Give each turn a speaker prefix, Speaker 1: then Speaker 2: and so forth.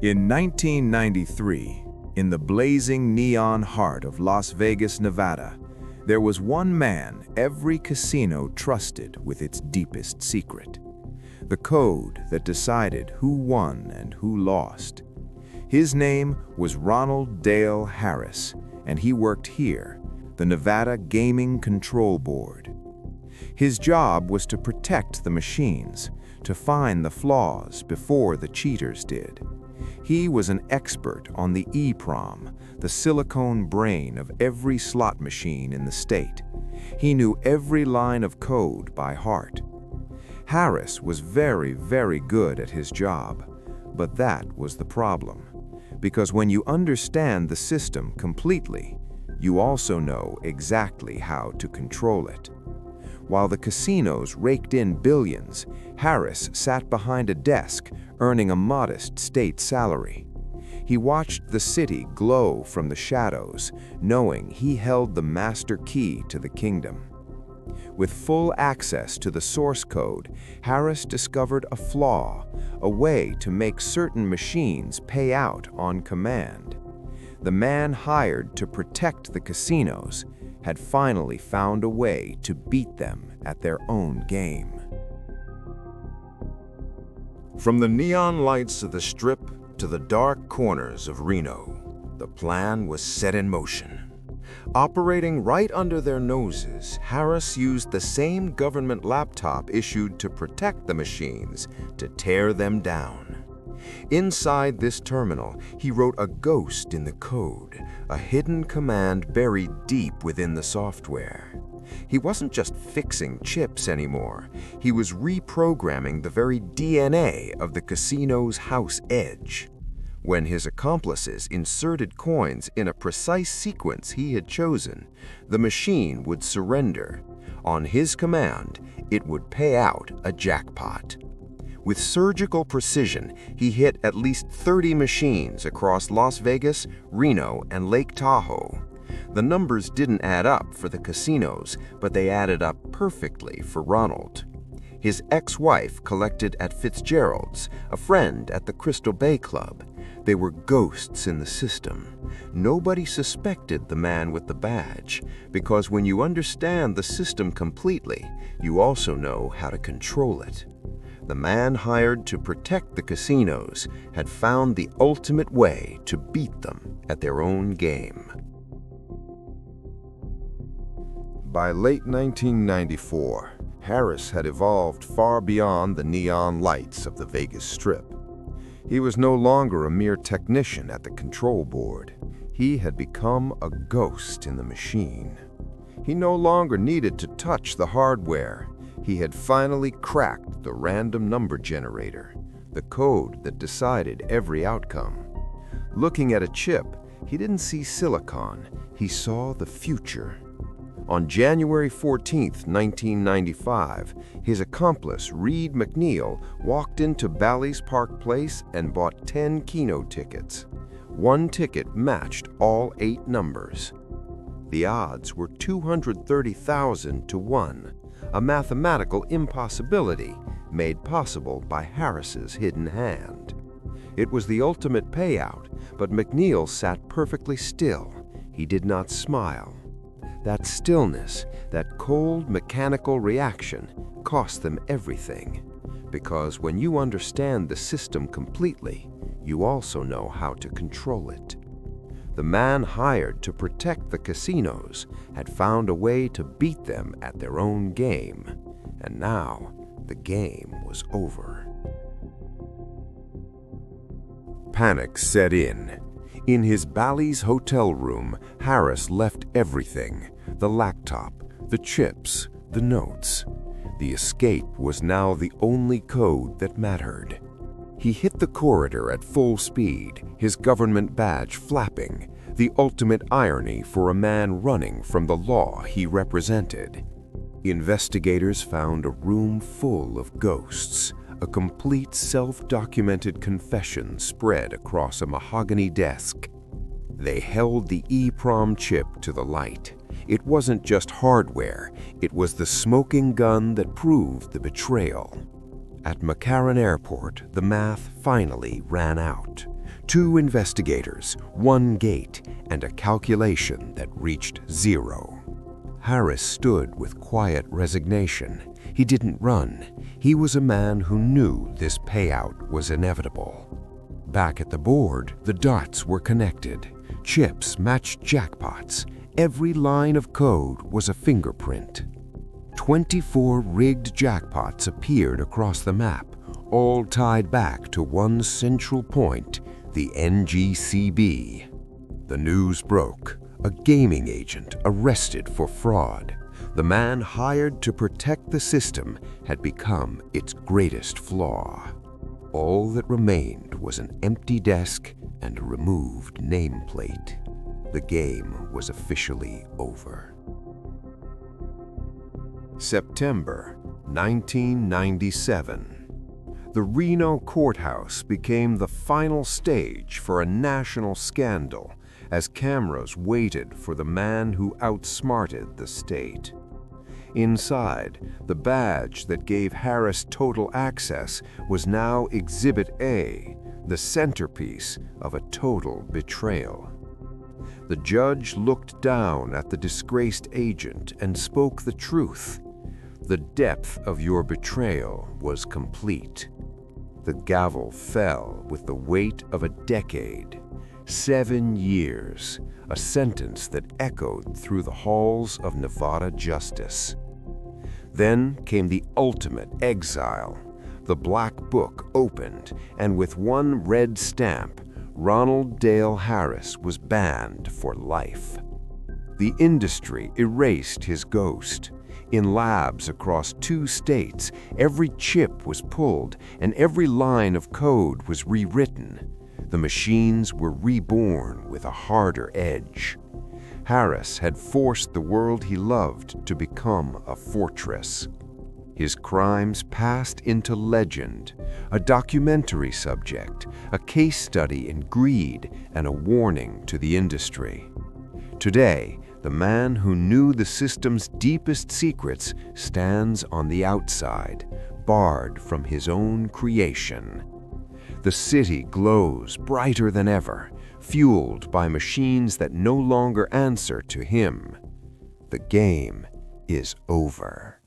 Speaker 1: In 1993, in the blazing neon heart of Las Vegas, Nevada, there was one man every casino trusted with its deepest secret. The code that decided who won and who lost. His name was Ronald Dale Harris, and he worked here, the Nevada Gaming Control Board. His job was to protect the machines, to find the flaws before the cheaters did. He was an expert on the EEPROM, the silicone brain of every slot machine in the state. He knew every line of code by heart. Harris was very, very good at his job, but that was the problem. Because when you understand the system completely, you also know exactly how to control it. While the casinos raked in billions, Harris sat behind a desk, earning a modest state salary. He watched the city glow from the shadows, knowing he held the master key to the kingdom. With full access to the source code, Harris discovered a flaw, a way to make certain machines pay out on command. The man hired to protect the casinos had finally found a way to beat them at their own game.
Speaker 2: From the neon lights of the Strip to the dark corners of Reno, the plan was set in motion. Operating right under their noses, Harris used the same government laptop issued to protect the machines to tear them down. Inside this terminal, he wrote a ghost in the code, a hidden command buried deep within the software. He wasn't just fixing chips anymore. He was reprogramming the very DNA of the casino's house edge. When his accomplices inserted coins in a precise sequence he had chosen, the machine would surrender. On his command, it would pay out a jackpot. With surgical precision, he hit at least 30 machines across Las Vegas, Reno, and Lake Tahoe. The numbers didn't add up for the casinos, but they added up perfectly for Ronald. His ex-wife collected at Fitzgerald's, a friend at the Crystal Bay Club. They were ghosts in the system. Nobody suspected the man with the badge, because when you understand the system completely, you also know how to control it. The man hired to protect the casinos had found the ultimate way to beat them at their own game.
Speaker 3: By late 1994, Harris had evolved far beyond the neon lights of the Vegas Strip. He was no longer a mere technician at the control board. He had become a ghost in the machine. He no longer needed to touch the hardware. He had finally cracked the random number generator, the code that decided every outcome. Looking at a chip, he didn't see silicon, he saw the future. On January 14, 1995, his accomplice, Reed McNeil, walked into Bally's Park Place and bought 10 Keno tickets. One ticket matched all 8 numbers. The odds were 230,000 to 1, a mathematical impossibility made possible by Harris's hidden hand. It was the ultimate payout, but McNeil sat perfectly still. He did not smile. That stillness, that cold mechanical reaction, cost them everything. Because when you understand the system completely, you also know how to control it. The man hired to protect the casinos had found a way to beat them at their own game, and now the game was over.
Speaker 2: Panic set in. In his Bally's hotel room, Harris left everything: the laptop, the chips, the notes. The escape was now the only code that mattered. He hit the corridor at full speed, his government badge flapping, the ultimate irony for a man running from the law he represented. Investigators found a room full of ghosts, a complete self-documented confession spread across a mahogany desk. They held the EEPROM chip to the light. It wasn't just hardware, it was the smoking gun that proved the betrayal. At McCarran Airport, the math finally ran out.
Speaker 3: 2 investigators, 1 gate, and a calculation that reached 0. Harris stood with quiet resignation. He didn't run. He was a man who knew this payout was inevitable. Back at the board, the dots were connected. Chips matched jackpots. Every line of code was a fingerprint. 24 rigged jackpots appeared across the map, all tied back to one central point, the NGCB. The news broke. A gaming agent arrested for fraud. The man hired to protect the system had become its greatest flaw. All that remained was an empty desk and a removed nameplate. The game was officially over. September 1997. The Reno courthouse became the final stage for a national scandal as cameras waited for the man who outsmarted the state. Inside, the badge that gave Harris total access was now Exhibit A, the centerpiece of a total betrayal. The judge looked down at the disgraced agent and spoke the truth. The depth of your betrayal was complete. The gavel fell with the weight of a decade. 7 years, a sentence that echoed through the halls of Nevada justice. Then came the ultimate exile. The black book opened, and with one red stamp, Ronald Dale Harris was banned for life. The industry erased his ghost. In labs across 2 states, every chip was pulled and every line of code was rewritten. The machines were reborn with a harder edge. Harris had forced the world he loved to become a fortress. His crimes passed into legend, a documentary subject, a case study in greed, and a warning to the industry. Today, the man who knew the system's deepest secrets stands on the outside, barred from his own creation. The city glows brighter than ever, fueled by machines that no longer answer to him. The game is over.